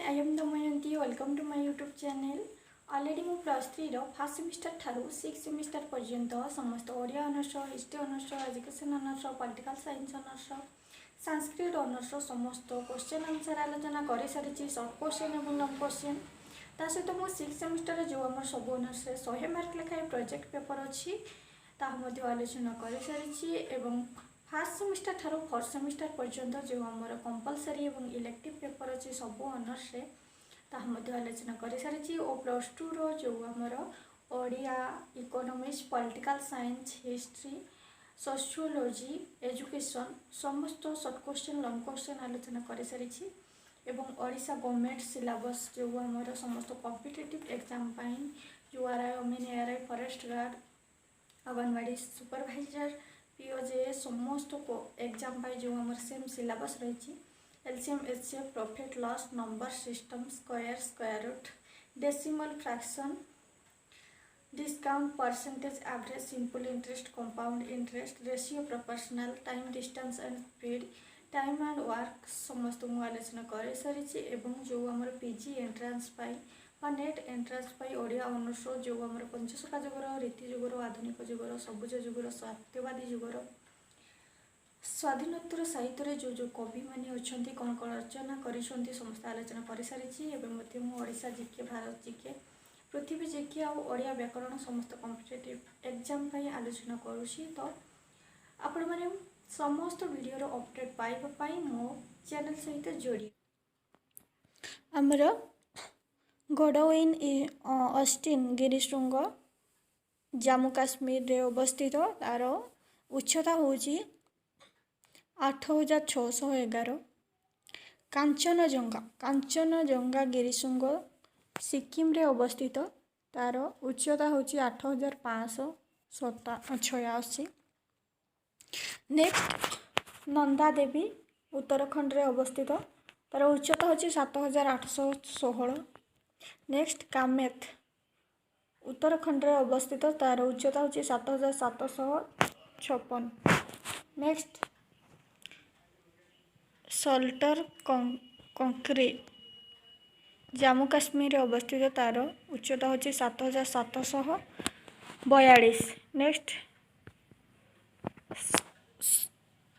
I am Damayanti. Welcome to my YouTube channel. Already ମୁଁ plus ଥ୍ରୀର first semester ଠାରୁ six semester ପର୍ଯ୍ୟନ୍ତ ସମସ୍ତ Odia honours, history honours, education honours, political science honours, Sanskrit honours ସମସ୍ତ question answer ଆଲୋଚନା କରିସାରିଛି। Short question ଏବଂ long question. ତା ସହିତ ମୁଁ ସିକ୍ସ ସେମିଷ୍ଟାରରେ ଯେଉଁ ଆମର ସବୁ ଅନର୍ସରେ 100 ମାର୍କ ଲେଖାଏଁ ପ୍ରୋଜେକ୍ଟ ପେପର୍ ଅଛି ତାହା ମଧ୍ୟ ଆଲୋଚନା କରିସାରିଛି। ଏବଂ फास्ट सेमिस्टर ठारू फोर्थ सेमिस्टर पर्यंत जो आमर कंपलसरी और इलेक्टिव पेपर अच्छे सब ऑनर्स रे ताहा आलोचना कर सारी और प्लस टू रो जो आमर Odia, economics, political science, history, sociology, education समस्त शॉर्ट क्वेश्चन लॉन्ग क्वेश्चन आलोचना कर सारी एवं ओडिशा गवर्नमेंट सिलेबस जो आमर समस्त कॉम्पिटिटिव एग्जाम जो आरआई, अमीन, ARI, forest guard, anganwadi supervisor, पीओजे समस्त को एग्जाम पाई जो आमर सेम सिलेबस रही LCM, HCF, profit loss, number system, square root, decimal fraction, discount, percentage, average, simple interest, compound interest, ratio, proportional, time, distance and speed, time and work समस्त मुझे आलोचना कर सारी एवं जो आमर पीजी एंट्रांस पाई नेट एंट्रांस पाई ओडिया ऑनर्स जो आमर पंचशखा जुगर, रीति जुगर, आधुनिक जुगर, सबुज जुगर, सत्यवादी जुगर, स्वाधीनोत्तर साहित्य जो जो कवि माने अच्छा कौन कौन रचना कर समस्त आलोचना कर सारी ओडिशा जीके, भारत जीके, पृथ्वी जीके आड़िया व्याकरण समस्त कॉम्पिटिटिव एग्जाम आलोचना करुँची। तो आपण मैंने समस्त वीडियो अपडेट पाइबापी मो चैनल सहित जोड़ी आमर गडवाइन ऑस्टिन गिरिशृंग जम्मू काश्मीर रे अवस्थित तार उच्चता होची 8611। कांचनजंगा गिरिशृंग सिक्किम रे अवस्थित तार उच्चता होची 8586। नेक्स्ट नंदा देवी उत्तराखंड रे अवस्थित तार उच्चता होची 7816। नेक्स्ट कामेत उत्तराखंड रे अवस्थित तार उच्चता होची 7756। नेक्स्ट सल्टर कंक्री जम्मू काश्मीर रे अवस्थित तार उच्चता होची 7742। नेक्स्ट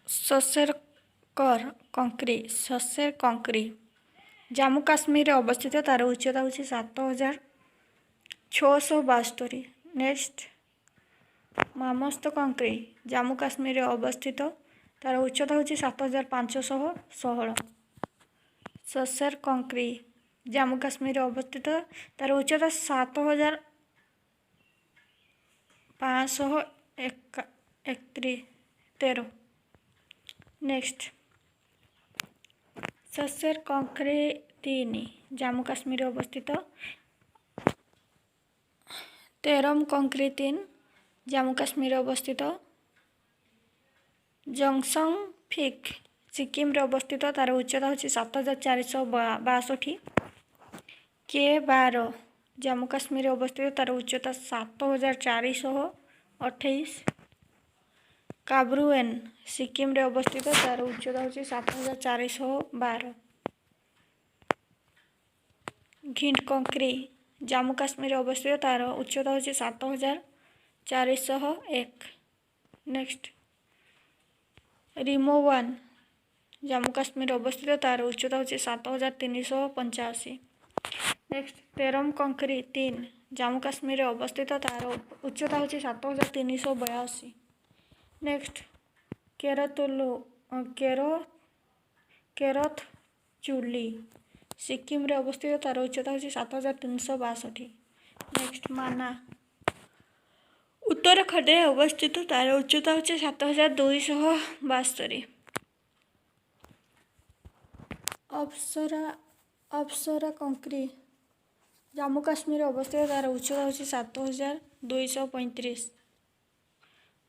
ससेर कंक्री जम्मू काश्मीर रे अवस्थित तार उच्चता होची 7672। नेक्स्ट मामस्त कंक्री जम्मू काश्मीर रे अवस्थित तार उच्चता होची 7516। ससेर कंक्री जम्मू काश्मीर रे अवस्थित तार उच्चता 7513। नेक्स्ट ससेर कंक्री 3 जम्मू काश्मीर रे अवस्थित, तेरम कंक्री 3 जम्मू काश्मीर रे अवस्थित, जंगसंग फिक सिक्किम रे अवस्थित तार उच्चता होची 7462। के 12 जम्मू काश्मीर रे अवस्थित तार उच्चता 7428। काब्रुएन सिक्किम रे अवस्थित तार उच्चता होची 7412। घिंट कंक्री जम्मू काश्मीर रे अवस्थित तार उच्चता होची 7401। नेक्स्ट रिमोवान जम्मू काश्मीर अवस्थित तार उच्चता होची 7385। नेक्स्ट तेरम कंक्री 3 जम्मू काश्मीर अवस्थित तार उच्चता होची 7382। नेक्स्ट केरथ चुली सिक्किम रे अवस्थित तार उच्चता होची 7362। नेक्स्ट माना उत्तराखंड रे अवस्थित तार उच्चता होची 7272। अप्सरा कंक्री जम्मू काश्मीर अवस्थित तार उच्चता होची 7235।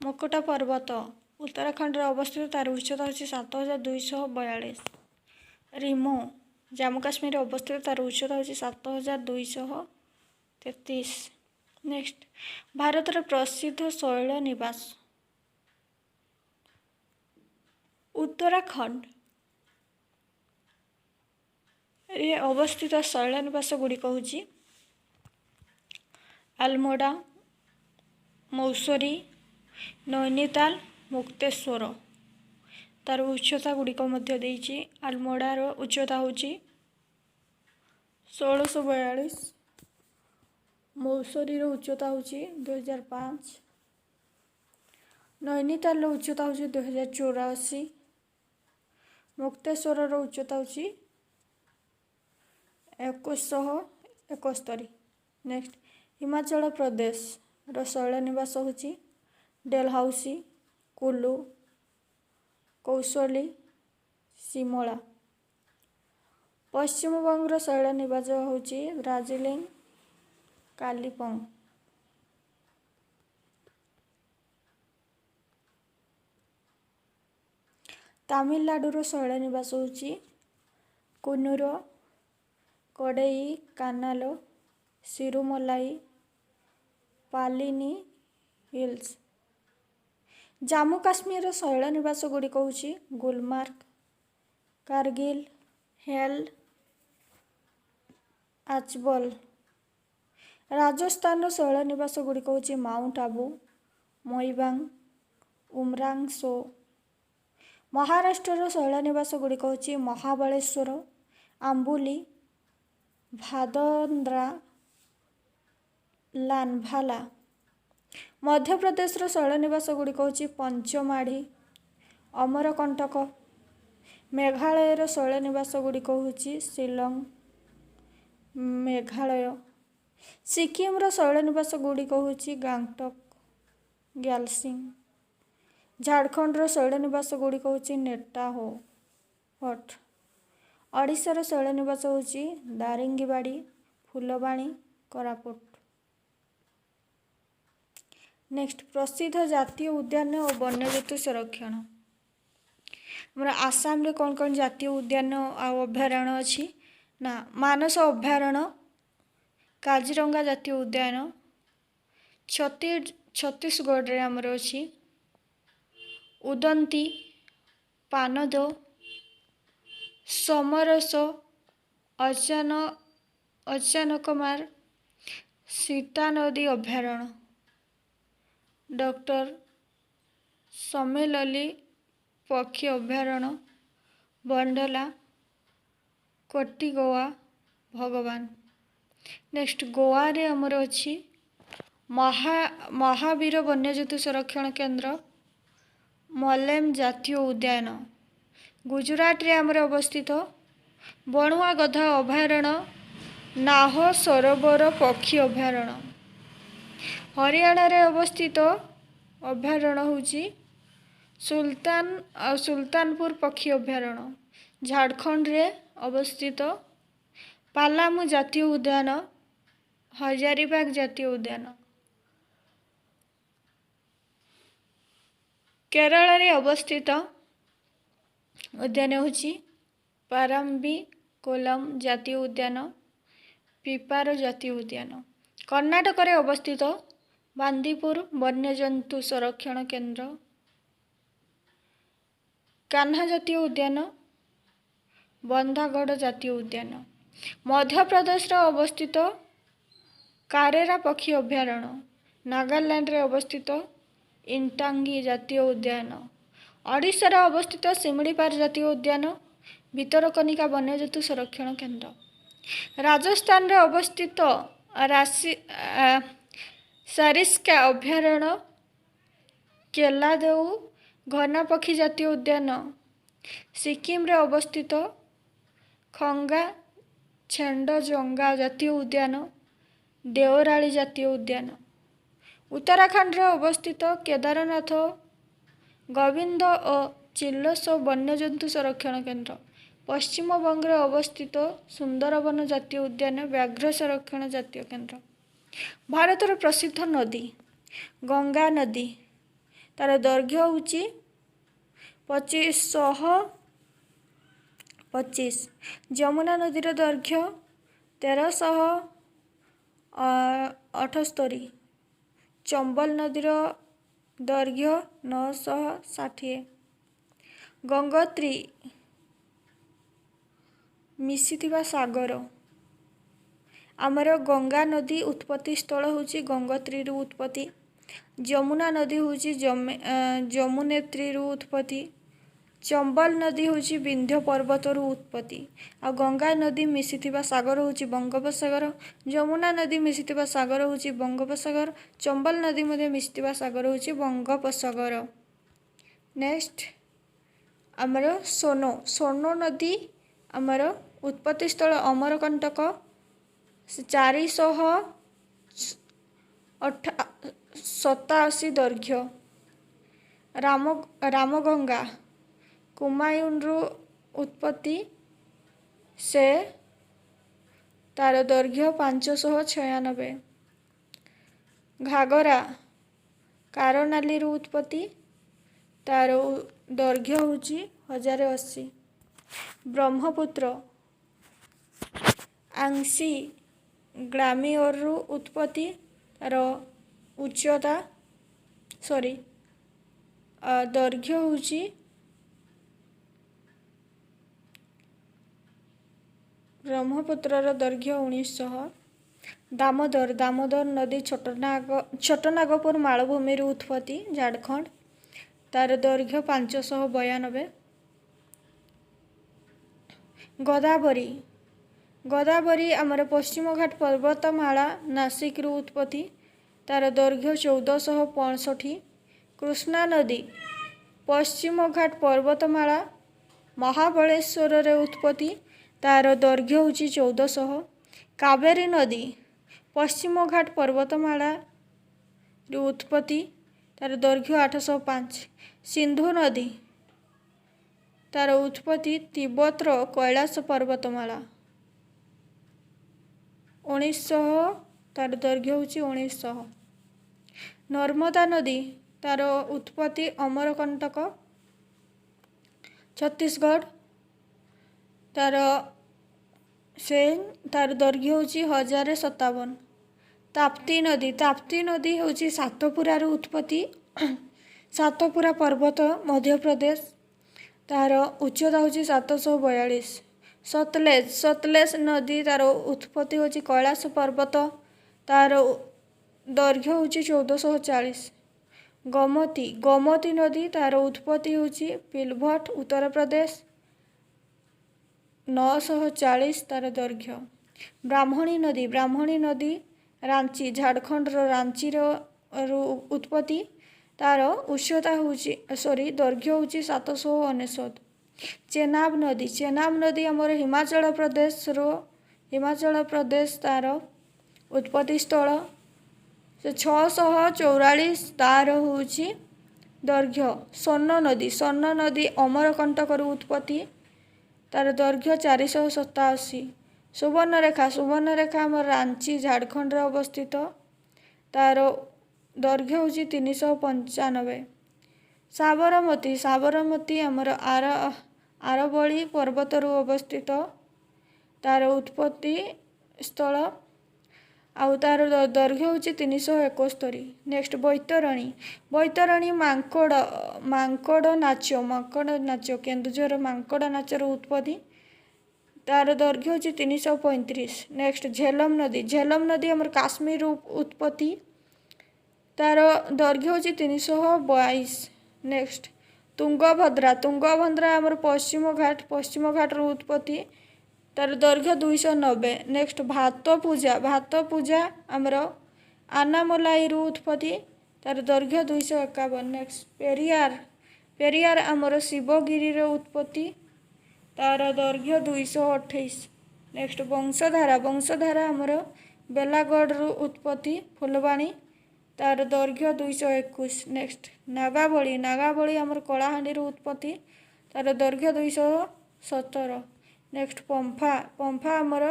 मकोटा पर्वत उत्तराखंड रे अवस्थित तार उच्चता होची 7242। रिमो जम्मू काश्मीर अवस्थित तार उच्चता होची 7233। नेक्स्ट भारत रे प्रसिद्ध शैल निवास उत्तराखंड रे अवस्थित शैलनिवास गुड़िक हूँ अल्मोड़ा, मौसरी, नैनीताल, मुक्तेश्वर। तार उच्चता गुड़िक आल्मोड़ार उच्चता हूँ 1642, मौसरी उच्चता हूँ 2005, नैनीताल उच्चता हूँ 2084, मुक्तेश्वर उच्चता हूँ 2171। नेक्स्ट हिमाचल प्रदेश शैलनिवास हूँ डेलहाउसी, कुल्लू, कौशली, सिमला। पश्चिमबंग शैलनिवास हूँ दार्जिलिंग, कालीपंग। तमिलनाडुर शैलनिवास हूँ कुन्नूर, कोडई कानाल, सिरुमलाई, पालिनी हिल्स। जम्मू काश्मीर शैलनिवास गुड़िक हूँ गुलमार्ग, कारगिल, हेल, आचबल। राजस्थान शैलनिवास गुड़िक हूँ माउंट आबू, मोइबांग, उमरांसो। महाराष्ट्र शैलनिवास गुड़िक हूँ महाबलेश्वर, आंबुली, भादंद्रा, लानभाला। मध्य प्रदेश शैलनिवास गुड़िक हूँ पंचमाढ़ी, अमरकंटक। मेघालय शैलनिवास गुड़िक हूँ शिलंग, मेघालय। सिक्किम शैलनिवास गुड़िक हूँ गांगटक, ग्यालसिंग। झारखंड शैलनिवास गुड़िक हूँ नेटाहो हट। ओडिशार शैलनिवास हूँ दारिंगीबाड़ी, फुलबाणी, कोरापुट। नेक्स्ट प्रसिद्ध जातीय उद्यान और वन्यजंतु संरक्षण। हमारा आसाम रे कौन कौन जातीय उद्यान और अभयारण्य अच्छी ना मानस अभयारण्य, काजीरंगा जातीय उद्यान, छत्तीसगढ़ रे हमर अच्छी उदंती, पानद, समरस, अचानकमार, सीता नदी अभयारण्य, डॉक्टर समेलली पक्षी अभयारण्य, बंडला, कोटी गोवा, भगवान। नेक्स्ट गोवा रे हमर अच्छी महावीर वन्यजंतु संरक्षण केंद्र, मलेम जातीय उद्यान। गुजरात रे हमर अवस्थित बणुआ गधा अभयारण्य, नाह सरोवर पक्षी अभयारण्य। हरियाणा रे अवस्थित अभयारण्य हूँ सुल्तानपुर पक्षी अभयारण्य। झारखंड रे अवस्थित पालामू जातीय उद्यान, हजारीबाग जातीय उद्यान। केरल रे अवस्थित उद्यान हूँ पाराम्बी कोलम जातीय उद्यान, पिपार जातीय उद्यान। कर्नाटक रे अवस्थित बांदीपुर वन्यजंतु संरक्षण केंद्र, कान्हा जातीय उद्यान, बंधागढ़ जातीय उद्यान। मध्य प्रदेश रे अवस्थित कारेरा पक्षी अभयारण्य, नागालैंड रे अवस्थित इंटांगी जातीय उद्यान। ओडिशा रे अवस्थित सिमड़ीपार जातीय उद्यान, भितरकनिका वन्यजंतु संरक्षण केंद्र। राजस्थान रे अवस्थित सारिस्का अभयारण्य, केलादेऊ घना पक्षी जातीय उद्यान। सिक्किम रे अवस्थित खंगा छेंडजंगा जातीय उद्यान, देवराली जातीय उद्यान। उत्तराखंड रे अवस्थित केदारनाथ, गोविंद और चिल्लोसो वन्यजंतु संरक्षण केंद्र। पश्चिम बंग रे अवस्थित सुंदरबन जातीय उद्यान, व्याघ्र संरक्षण जातीय केंद्र। भारतर प्रसिद्ध नदी गंगा नदी, तार दैर्घ्य हूँ 2525। यमुना नदीर दैर्घ्य 1378। चंबल नदीर दैर्घ्य 960। गंगोत्री ମିଶିଥିବା ସାଗର। ଆମର ଗଙ୍ଗା ନଦୀ ଉତ୍ପତ୍ତି ସ୍ଥଳ ହେଉଛି ଗଙ୍ଗୋତ୍ରୀରୁ ଉତ୍ପତ୍ତି। ଯମୁନା ନଦୀ ହେଉଛି ଯମୁନେତ୍ରୀରୁ ଉତ୍ପତ୍ତି। ଚମ୍ବଲ ନଦୀ ହେଉଛି ବିନ୍ଧ୍ୟ ପର୍ବତରୁ ଉତ୍ପତ୍ତି। ଆଉ ଗଙ୍ଗା ନଦୀ ମିଶିଥିବା ସାଗର ହେଉଛି ବଙ୍ଗୋପସାଗର। ଯମୁନା ନଦୀ ମିଶିଥିବା ସାଗର ହେଉଛି ବଙ୍ଗୋପସାଗର। ଚମ୍ବଲ ନଦୀ ମଧ୍ୟ ମିଶିଥିବା ସାଗର ହେଉଛି ବଙ୍ଗୋପସାଗର। ନେକ୍ସଟ ଆମର ସୋନ ନଦୀ ଆମର ଉତ୍ପତ୍ତି ସ୍ଥଳ ଅମରକଣ୍ଟକ 487 ଦୈର୍ଘ୍ୟ। ରାମଗଙ୍ଗା କୁମାୟୁନରୁ ଉତ୍ପତ୍ତି, ସେ ତାର ଦୈର୍ଘ୍ୟ 596। ଘାଗରା କାରନାଲିରୁ ଉତ୍ପତ୍ତି, ତାର ଦୈର୍ଘ୍ୟ ହେଉଛି 1080। ବ୍ରହ୍ମପୁତ୍ର ଆଂଶି ଗ୍ଲାମିୟରରୁ ଉତ୍ପତ୍ତି, ତାର ଉଚ୍ଚତା ଦୈର୍ଘ୍ୟ ହେଉଛି ବ୍ରହ୍ମପୁତ୍ରର ଦୈର୍ଘ୍ୟ 1900। ଦାମୋଦର ନଦୀ ଛୋଟନାଗପୁର ମାଳଭୂମିରୁ ଉତ୍ପତ୍ତି, ଝାଡ଼ଖଣ୍ଡ, ତାର ଦୈର୍ଘ୍ୟ 592। ଗୋଦାବରୀ ଆମର ପଶ୍ଚିମଘାଟ ପର୍ବତମାଳା ନାସିକରୁ ଉତ୍ପତ୍ତି, ତାର ଦୈର୍ଘ୍ୟ 1465। କୃଷ୍ଣା ନଦୀ ପଶ୍ଚିମଘାଟ ପର୍ବତମାଳା ମହାବଳେଶ୍ୱରରେ ଉତ୍ପତ୍ତି, ତାର ଦୈର୍ଘ୍ୟ ହେଉଛି 1400। କାବେରୀ ନଦୀ ପଶ୍ଚିମଘାଟ ପର୍ବତମାଳାରୁ ଉତ୍ପତ୍ତି, ତାର ଦୈର୍ଘ୍ୟ 805। ସିନ୍ଧୁ ନଦୀ ତାର ଉତ୍ପତ୍ତି ତିବ୍ବତର କୈଳାସ ପର୍ବତମାଳା 1900, ତାର ଦୈର୍ଘ୍ୟ ହେଉଛି 1900। ନର୍ମଦା ନଦୀ ତାର ଉତ୍ପତ୍ତି ଅମରକଣ୍ଟକ ଛତିଶଗଡ଼, ତାର ଦୈର୍ଘ୍ୟ ହେଉଛି 1057। ତାପ୍ତି ନଦୀ ହେଉଛି ସାତପୁରାରୁ ଉତ୍ପତ୍ତି, ସାତପୁରା ପର୍ବତ ମଧ୍ୟପ୍ରଦେଶ, ତାର ଉଚ୍ଚତା ହେଉଛି 742। ସତଲେଜ ନଦୀ ତାର ଉତ୍ପତ୍ତି ହେଉଛି କୈଳାସ ପର୍ବତ, ତାର ଦୈର୍ଘ୍ୟ ହେଉଛି 1440। ଗୋମତୀ ନଦୀ ତାର ଉତ୍ପତ୍ତି ହେଉଛି ପିଲଭଟ ଉତ୍ତରପ୍ରଦେଶ, 940 ତାର ଦୈର୍ଘ୍ୟ। ବ୍ରାହ୍ମଣୀ ନଦୀ ରାଞ୍ଚି ଝାଡ଼ଖଣ୍ଡର ରାଞ୍ଚିର ଉତ୍ପତ୍ତି, ତାର ଉଚ୍ଚତା ଦୈର୍ଘ୍ୟ ହେଉଛି 799। ଚେନାବ ନଦୀ ଆମର ହିମାଚଳ ପ୍ରଦେଶ ତାର ଉତ୍ପତ୍ତି ସ୍ଥଳ, 644 ତାର ହେଉଛି ଦୈର୍ଘ୍ୟ। ସ୍ୱର୍ଣ୍ଣ ନଦୀ ଅମରକଣ୍ଟକରୁ ଉତ୍ପତ୍ତି, ତାର ଦୈର୍ଘ୍ୟ 487। ସୁବର୍ଣ୍ଣରେଖା ଆମର ରାଞ୍ଚି ଝାଡ଼ଖଣ୍ଡରେ ଅବସ୍ଥିତ, ତାର ଦୈର୍ଘ୍ୟ ହେଉଛି 395। ସାବରମତୀ ଆମର ଆରବଳୀ ପର୍ବତରୁ ଅବସ୍ଥିତ, ତାର ଉତ୍ପତ୍ତି ସ୍ଥଳ, ଆଉ ତାର ଦୈର୍ଘ୍ୟ ହେଉଛି 371। ନେକ୍ସଟ ବୈତରଣୀ ମାଙ୍କଡ଼ ନାଚ କେନ୍ଦୁଝର ମାଙ୍କଡ଼ ନାଚର ଉତ୍ପତ୍ତି, ତାର ଦୈର୍ଘ୍ୟ ହେଉଛି 335। ନେକ୍ସଟ ଝେଲମ ନଦୀ ଆମର କାଶ୍ମୀରରୁ ଉତ୍ପତ୍ତି, ତାର ଦୈର୍ଘ୍ୟ ହେଉଛି 322। ନେକ୍ସଟ ତୁଙ୍ଗଭଦ୍ରା ଆମର ପଶ୍ଚିମଘାଟରୁ ଉତ୍ପତ୍ତି, ତାର ଦୈର୍ଘ୍ୟ 290। ନେକ୍ସଟ ଭାତପୂଜା ଆମର ଆନାମଲାଇରୁ ଉତ୍ପତ୍ତି, ତାର ଦୈର୍ଘ୍ୟ 251। ନେକ୍ସଟ ପେରିୟାର ଆମର ଶିବଗିରିର ଉତ୍ପତ୍ତି, ତାର ଦୈର୍ଘ୍ୟ 228। ନେକ୍ସଟ ବଂଶଧାରା ଆମର ବେଲାଗଡ଼ରୁ ଉତ୍ପତ୍ତି, ଫୁଲବାଣୀ, ତାର ଦୈର୍ଘ୍ୟ 221। ନେକ୍ସଟ ନାଗାବଳୀ ଆମର କଳାହାଣ୍ଡିରୁ ଉତ୍ପତ୍ତି, ତାର ଦୈର୍ଘ୍ୟ 217। ନେକ୍ସଟ ପମ୍ପା ଆମର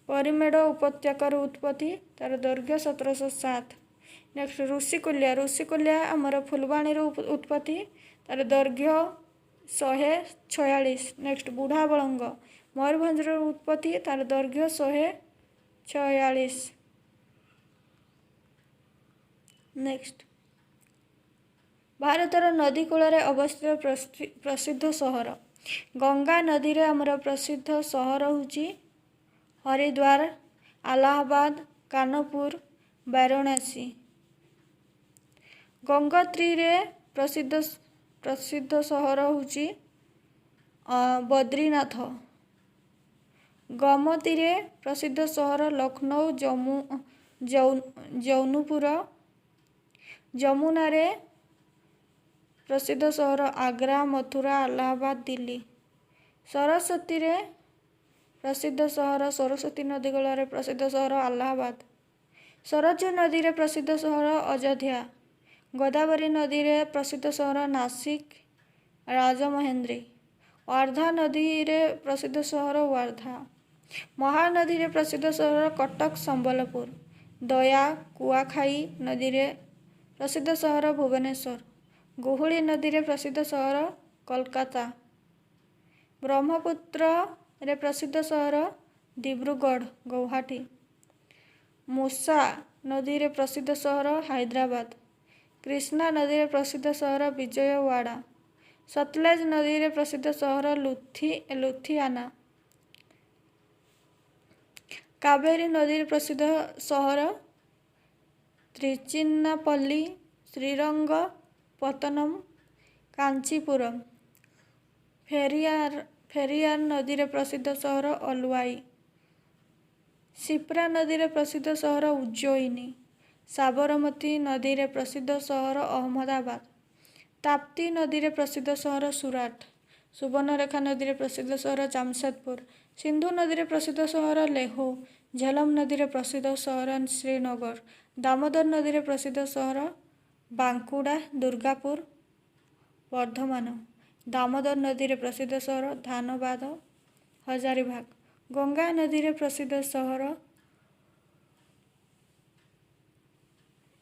ପରିମେଡ଼ ଉପତ୍ୟକାରୁ ଉତ୍ପତ୍ତି, ତାର ଦୈର୍ଘ୍ୟ 1707। ନେକ୍ସଟ ଋଷିକୂଲ୍ୟା ଆମର ଫୁଲବାଣୀରୁ ଉତ୍ପତ୍ତି, ତାର ଦୈର୍ଘ୍ୟ 146। ନେକ୍ସଟ ବୁଢ଼ାବଳଙ୍ଗ ମୟୂରଭଞ୍ଜର ଉତ୍ପତ୍ତି, ତାର ଦୈର୍ଘ୍ୟ 146। ନେକ୍ସଟ ଭାରତର ନଦୀ କୂଳରେ ଅବସ୍ଥିତ ପ୍ରସିଦ୍ଧ ସହର गंगा नदी रे आमर प्रसिद्ध सहर होची हरिद्वार, आलाहाबाद, कानपुर, वाराणसी। गंगोत्री रे प्रसिद्ध प्रसिद्ध सहर होची बद्रीनाथ। गोमती रे प्रसिद्ध सहर लखनऊ, जौनपुर। जमुना रे प्रसिद्ध सहर आग्रा, मथुरा, अलाहाबाद, दिल्ली। सरस्वती रे प्रसिद्ध सहर सरस्वती नदी कूल प्रसिद्ध सहर अलाहाबाद। सरजू नदी रे प्रसिद्ध सहर अयोध्या। गोदावरी नदी रे प्रसिद्ध सहर नासिक, राजमहेंद्री। वर्धा नदी रे प्रसिद्ध सहर वर्धा। महानदी रे प्रसिद्ध सहर कटक, संबलपुर। दया कुआखाई नदी रे प्रसिद्ध सहर भुवनेश्वर। गुहुली नदी रे प्रसिद्ध सहर कोलकाता। ब्रह्मपुत्र रे प्रसिद्ध सहर दिब्रुगढ़, गुवाहाटी। मूसा नदी रे प्रसिद्ध सहर हैदराबाद। कृष्णा नदी रे प्रसिद्ध सहर विजयवाड़ा। सतलेज नदी रे प्रसिद्ध सहर लुधियाना। कावेरी नदी रे प्रसिद्ध सहर त्रिचिन्नापल्ली, श्रीरंगपत्तनम, कांचीपुरम। फेरियार नदी रे प्रसिद्ध सहर अलवाई। शिप्रा नदी रे प्रसिद्ध सहर उज्जयिनी। साबरमती नदी रे प्रसिद्ध सहर अहमदाबाद। ताप्ती नदी रे प्रसिद्ध सहर सूरत। सुवर्णरेखा नदी रे प्रसिद्ध सहर जमशेदपुर। सिंधु नदी रे प्रसिद्ध सहर लेह। झेलम नदी रे प्रसिद्ध सहर श्रीनगर। दामोदर नदी रे प्रसिद्ध सहर बांकुड़ा, दुर्गापुर, वर्धमान। दामोदर नदी रे प्रसिद्ध सहर धानबाद, हजारीबाग। गंगा नदी रे प्रसिद्ध सहर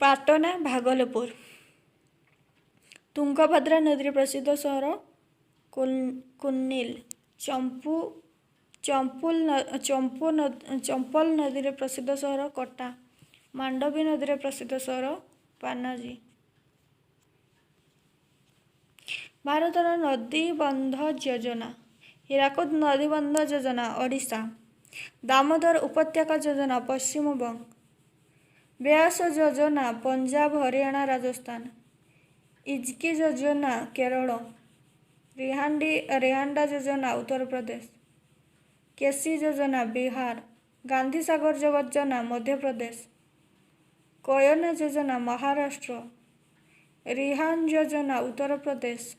पाटना, भागलपुर। तुंगभद्रा नदी रे प्रसिद्ध सहर कुन्निल। चंपल नदी रे प्रसिद्ध सहर कोटा। मांडवी नदी रे प्रसिद्ध सहर पानाजी। भारतर नदी बंध योजना। हीराकुद नदी बंध योजना ओडिशा। दामोदर उपत्यका योजना पश्चिम बंग। व्यास योजना पंजाब, हरियाणा, राजस्थान। इजकी योजना केरल। रिहांडा योजना उत्तर प्रदेश। केसी योजना बिहार। गांधी सागर योजना मध्य प्रदेश। कोयना योजना महाराष्ट्र। रिहान योजना उत्तर प्रदेश।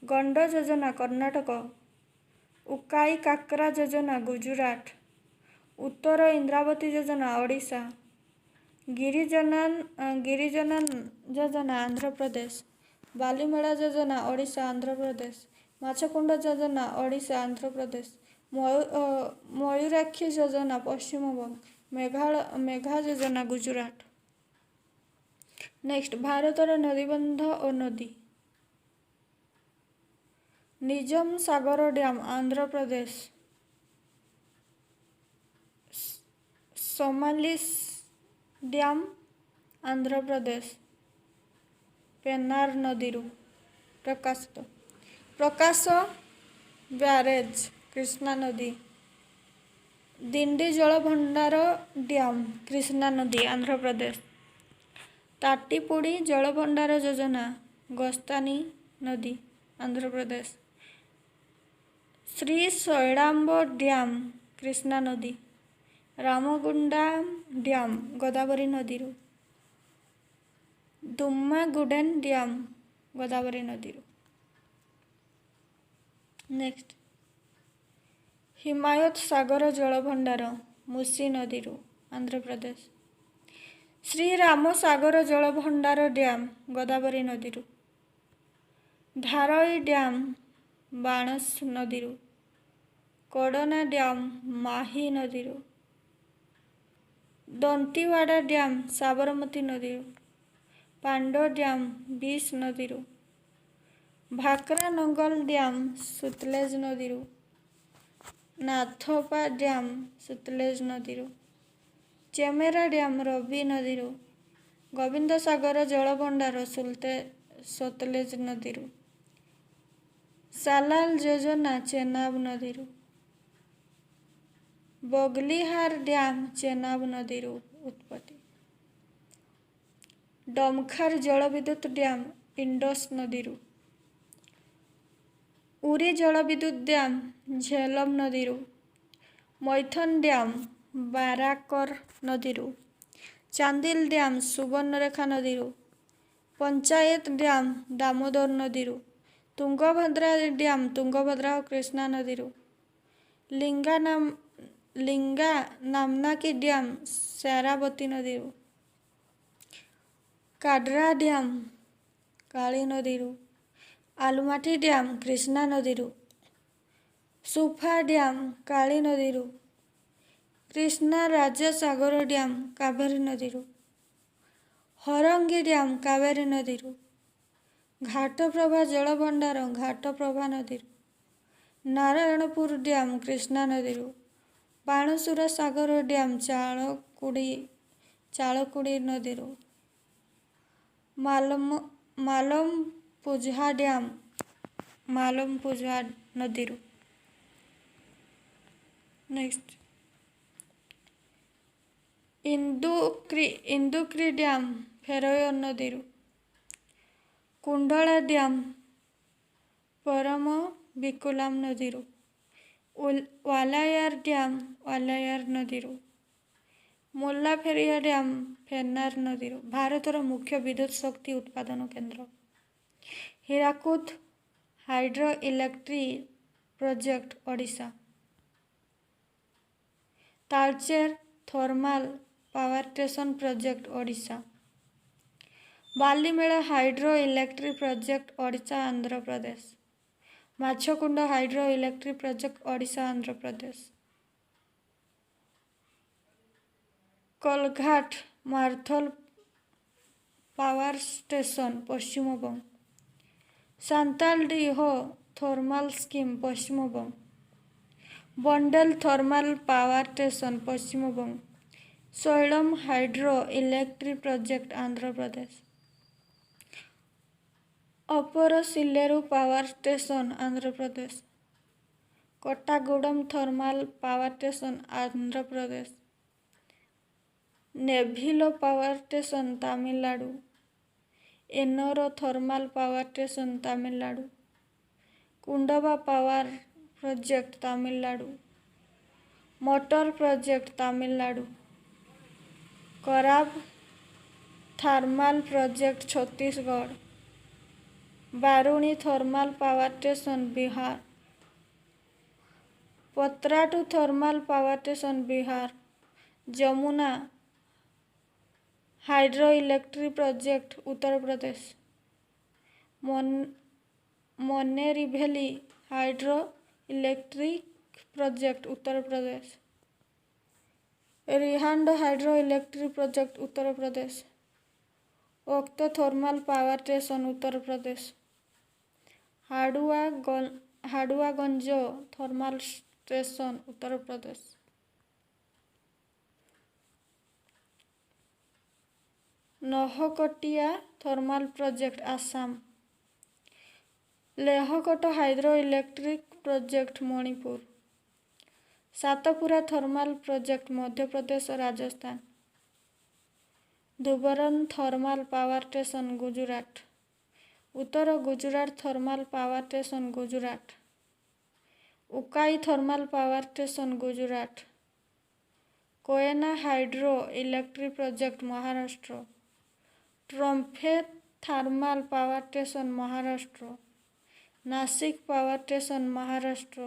गंड योजना कर्नाटक। उकाई काकरा योजना गुजरात। उत्तर इंद्रावती योजना ओडिशा। गिरिजनन योजना आंध्र प्रदेश। बालीमेला योजना ओडिशा, आंध्र प्रदेश। माछकुंड योजना ओडिशा, आंध्र प्रदेश। मयूराक्षी योजना पश्चिम बंग। मेघा योजना गुजरात। नेक्स्ट भारतर नदीबंध और नदी। निजाम सागर डैम आंध्र प्रदेश। सोमालिस डैम आंध्र प्रदेश। पेन्नार नदी प्रकाशित। प्रकाश ब्यारेज कृष्णा नदी। दिंडी जलभंडार डैम कृष्णा नदी आंध्र प्रदेश। ताटीपुड़ी जलभंडार योजना गोस्तानी नदी आंध्र प्रदेश। श्री शैलाम्ब डैम कृष्णा नदी। रामगुंडा डैम गोदावरी नदी। दुम्मागुडेन डैम गोदावरी नदी। नेक्स्ट हिमायत सागर जलभंडार मूसी नदी आंध्र प्रदेश। श्रीराम सागर जलभंडार डैम गोदावरी नदी। धारई डैम बाणस नदी। कोडना डैम माही नदी। दंतीवाड़ा डैम साबरमती नदी। पांडो डैम बीस नदी। भाकरा नंगल डैम सुतलेज नदी। नाथोपा डैम सुतलेज नदी। चेमेरा डैम रवि नदी। गोविंद सागर जलभंडार सतलेज नदी। ସାଲାଲ ଯୋଜନା ଚେନାବ ନଦୀରୁ। ବଗଲିହାର ଡ୍ୟାମ୍ ଚେନାବ ନଦୀରୁ ଉତ୍ପତ୍ତି। ଡମଖାର ଜଳବିଦ୍ୟୁତ ଡ୍ୟାମ୍ ଇଣ୍ଡସ୍ ନଦୀରୁ। ଉରି ଜଳବିଦ୍ୟୁତ ଡ୍ୟାମ୍ ଝେଲମ ନଦୀରୁ। ମୈଥନ ଡ୍ୟାମ୍ ବାରାକର ନଦୀରୁ। ଚାନ୍ଦିଲ ଡ୍ୟାମ୍ ସୁବର୍ଣ୍ଣରେଖା ନଦୀରୁ। ପଞ୍ଚାୟତ ଡ୍ୟାମ୍ ଦାମୋଦର ନଦୀରୁ। ତୁଙ୍ଗଭଦ୍ରା ଡ୍ୟାମ୍ ତୁଙ୍ଗଭଦ୍ରା ଓ କୃଷ୍ଣା ନଦୀରୁ। ଲିଙ୍ଗା ନାମନାକି ଡ୍ୟାମ୍ ଶରାବତୀ ନଦୀରୁ। କାଡ୍ରା ଡ୍ୟାମ୍ କାଳୀ ନଦୀରୁ। ଆଲମାଟି ଡ୍ୟାମ୍ କୃଷ୍ଣା ନଦୀରୁ। ସୁଫା ଡ୍ୟାମ୍ କାଳୀ ନଦୀରୁ। କୃଷ୍ଣା ରାଜସାଗର ଡ୍ୟାମ୍ କାବେରୀ ନଦୀରୁ। ହରଙ୍ଗି ଡ୍ୟାମ୍ କାବେରୀ ନଦୀରୁ। ଘାଟପ୍ରଭା ଜଳଭଣ୍ଡାର ଘାଟପ୍ରଭା ନଦୀରୁ। ନାରାୟଣପୁର ଡ୍ୟାମ୍ କୃଷ୍ଣା ନଦୀରୁ। ବାଣସୁର ସାଗର ଡ୍ୟାମ୍ ଚାଳକୁଡ଼ି ନଦୀରୁ। ମାଲମପୁଝା ଡ୍ୟାମ୍ ମାଲମପୁଝା ନଦୀରୁ। ନେକ୍ସଟ ଇନ୍ଦୁକ୍ରି ଡ୍ୟାମ୍ ଫେରୋୟ ନଦୀରୁ। କୁଣ୍ଡଳା ଡ୍ୟାମ୍ ପରମବିକୁଲାମ ନଦୀରୁ। ୱାଲାୟାର ଡ୍ୟାମ୍ ୱାଲାୟାର ନଦୀରୁ। ମୁଲ୍ଲାଫେରିଆ ଡ୍ୟାମ୍ ଫେନ୍ନାର ନଦୀରୁ। ଭାରତର ମୁଖ୍ୟ ବିଦ୍ୟୁତ ଶକ୍ତି ଉତ୍ପାଦନ କେନ୍ଦ୍ର। Hirakud hydro electric project Odisha. Talcher thermal power station project Odisha. Balimela hydro electric project Odisha Andhra Pradesh. Machkund hydro electric project Odisha Andhra Pradesh. Kolaghat thermal power station Paschimbanga. Santaldih thermal scheme Paschimbanga. Bandel thermal power station Paschimbanga. Sailam hydro electric project Andhra Pradesh. Upper Sileru power station Andhra Pradesh. Kothagudem thermal power station Andhra Pradesh. Neyveli power station Tamil Nadu. Ennore thermal power station Tamil Nadu. Kundah power project Tamil Nadu. Motor project Tamil Nadu. Korba thermal project Chhattisgarh. Barauni thermal power station Bihar. Patratu thermal power station Bihar. Yamuna hydro electric project Uttar Pradesh. Maneri Bhali hydro electric project Uttar Pradesh. Rihand hydro electric project Uttar Pradesh. ଓକ୍ତ thermal power station Uttar Pradesh. Harduaganj thermal station Uttar Pradesh. Nahorkatiya thermal project Assam. Loktak hydro electric project Manipur. Satpura thermal project Madhya Pradesh Rajasthan. Dhuvaran thermal power station Gujarat. Uttar Gujarat thermal power station Gujarat. Ukai thermal power station Gujarat. Koyna hydro electric project Maharashtra. Trombay thermal power station Maharashtra. Nashik power station Maharashtra.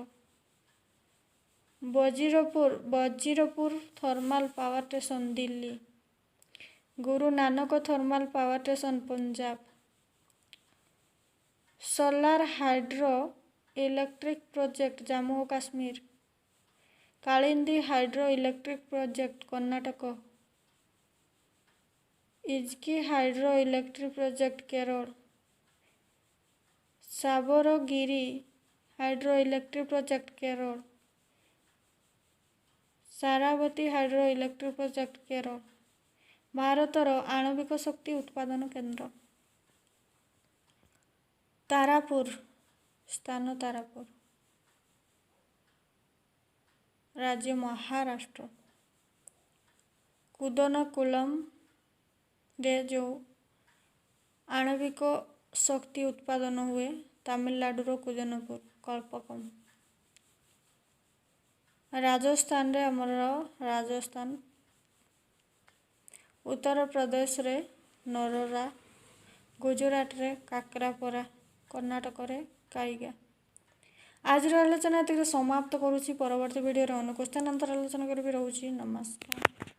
Badarpur thermal power station Delhi. Guru Nanak thermal power station Punjab. Salal hydro electric project Jammu ଓ Kashmir. Kalinadi hydro electric project Karnataka. Idukki hydro electric project Kerala. Sabarigiri hydro electric project Kerala. Sharavathi hydro electric project Kerala. ଭାରତର ଆଣବିକ ଶକ୍ତି ଉତ୍ପାଦନ କେନ୍ଦ୍ର। ତାରାପୁର ସ୍ଥାନ ତାରାପୁର। ରାଜ୍ୟ ମହାରାଷ୍ଟ୍ର। କୁଦନକୁଲମରେ ଯେଉଁ ଆଣବିକ ଶକ୍ତି ଉତ୍ପାଦନ ହୁଏ ତାମିଲନାଡୁର କୁଦନପୁର କଳ୍ପକମ୍। ରାଜସ୍ଥାନରେ ଆମର ରାଜସ୍ଥାନ। ଉତ୍ତରପ୍ରଦେଶରେ ନରୋରା, ଗୁଜୁରାଟରେ କାକରାପରା, କର୍ଣ୍ଣାଟକରେ କାଇଗା। ଆଜିର ଆଲୋଚନା ଏତିକିରେ ସମାପ୍ତ କରୁଛି। ପରବର୍ତ୍ତୀ ଭିଡ଼ିଓରେ ଅନ୍ୟ କ୍ୱେଶ୍ଚନ୍ ଆନ୍ସର୍ ଆଲୋଚନା କରିବି। ରହୁଛି। ନମସ୍କାର।